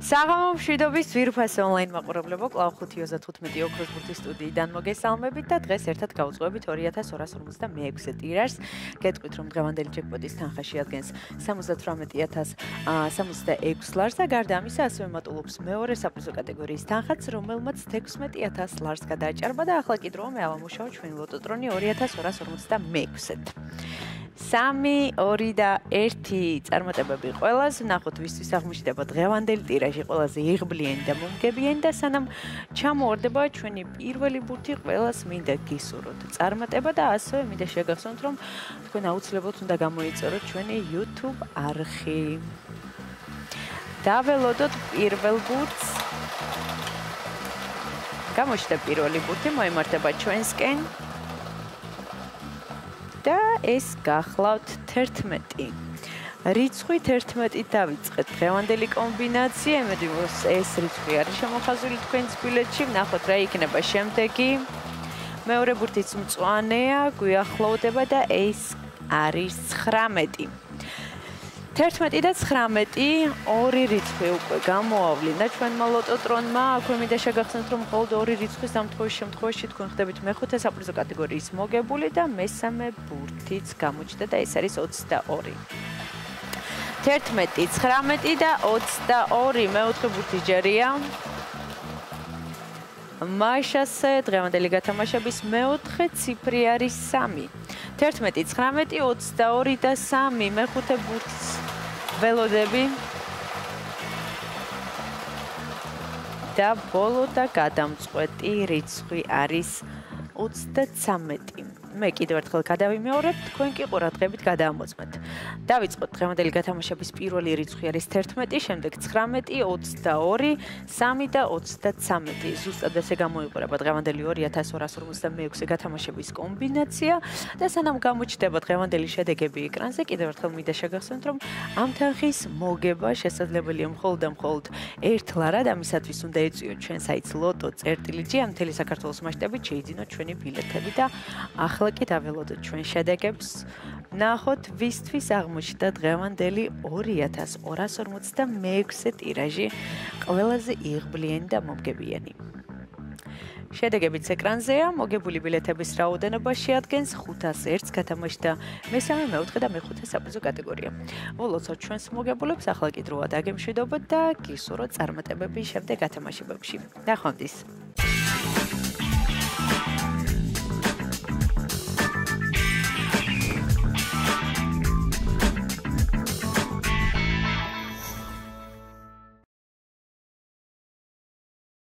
საღამო მშვიდობის ძვირფას ონლაინ მაყურებლებო, კვლავ 5:35 ოქროს ბურთის სტუდიიდან მოგესალმებით და დღეს ერთად გავუძღვებით 2256 ტირაჟს. გეტყვით, რომ დღევანდელი ჯეკპოტის თანხა შეადგენს 78,066 ლარს და გარდა ამისა ასევე მატულობს მეორე საპრიზო კატეგორიის თანხაც, რომელმაც 16,000 ლარს გადააჭარბა და ახლა კი დროა მე ავამუშაო ჩვენი ლოტოტრონი 2256-ად. 3, 2 და 1 წარმატებები ყველას, ნახოთ ვისთვის აღმოჩნდება დღევანდელი ტირაჟი ყველაზე იღბლიანი და მომგებიანი და სანამ ჩამოვარდება ჩვენი პირველი ბურთი ყველას მინდა გისურვოთ წარმატება და ასევე მინდა შეგახსენოთ რომ თქვენ აუცილებლად უნდა გამოიწეროთ ჩვენი YouTube არხი. დაველოდოთ პირველ ბურთს. გამოჩნდა პირველი ბურთი, მოიმართება ჩვენსკენ. და ეს გახლავთ 11. რიცხვი 11-ით დავიწყეთ დღევანდელი კომბინაცია, იმედი რომ ეს რიცხვი არის შემოხაზული თქვენს ბილეთში, ვნახოთ რა იქნება შემდეგი. მეორე ბურთიც მწვანეა, გვიახლოვდება და ეს არის 19. 11 და 19, ორი რიცხვი უკვე გამოავლინა ჩვენმა ლოტოტრონმა. აქვე მინდა შეგახსენოთ, რომ მხოლოდ ორი რიცხვის ამთხოვის შემთხვევაში თქვენ ხდებით მეხუთე საპრიზო კატეგორიის მოგებული და მესამე ბურთიც გამოჩნდა და ეს არის 22. 11, 19 და 22, მეოთხე ბურთი ჯერია. მაშასე დღევანდელი გათამაშების მეოთხე ციფრი არის 3. 11, 19, 22 და 3, მეხუთე ბურთს ველოდები. და ბოლო და გადამწყვეტი რიცხვი არის 33. მე კიდევ ერთხელ გადავიმეორებ, თქვენ კი ყურადღებით გადაამოწმეთ. დავიწყოთ დღევანდელი გათამაშების პირველი რიცხვი არის 11, შემდეგ 19, 22, 3 და 33. ზუსტად ესე გამოიყურება დღევანდელი 2256 გათამაშების კომბინაცია და სანამ გამოჩნდება დღევანდელი შედეგები ეკრანზე, კიდევ ერთხელ მინდა შეგახსენოთ, რომ ამ თანხის მოგება შესაძლებელია მხოლოდ და მხოლოდ ერთ ლარად, ამისათვის უნდა ეწვიოთ ჩვენ საიტს loto.gr ამ მთელი საქართველოს მასშტაბით შეიძინოთ ჩვენი ბილეთები და ახლა კი დაველოდოთ ჩვენ შედეგებს. ნახოთ ვისთვის აღმოჩნდა დღევანდელი 2256 ტირაჟი ყველაზე იღბლიანი და მომგებიანი. შედეგებიც ეკრანზეა, მოგებული ბილეთების რაოდენობა შეადგენს 501-ს, გათამაშდა მესამე, მეოთხე და მეხუთე საპრიზო კატეგორია. ვლოცავთ ჩვენს მოგებულებს, ახლა კი დროა დაგემშვიდობოთ და გისურვოთ წარმატებები შემდეგ გათამაშებებში. ნახვამდის.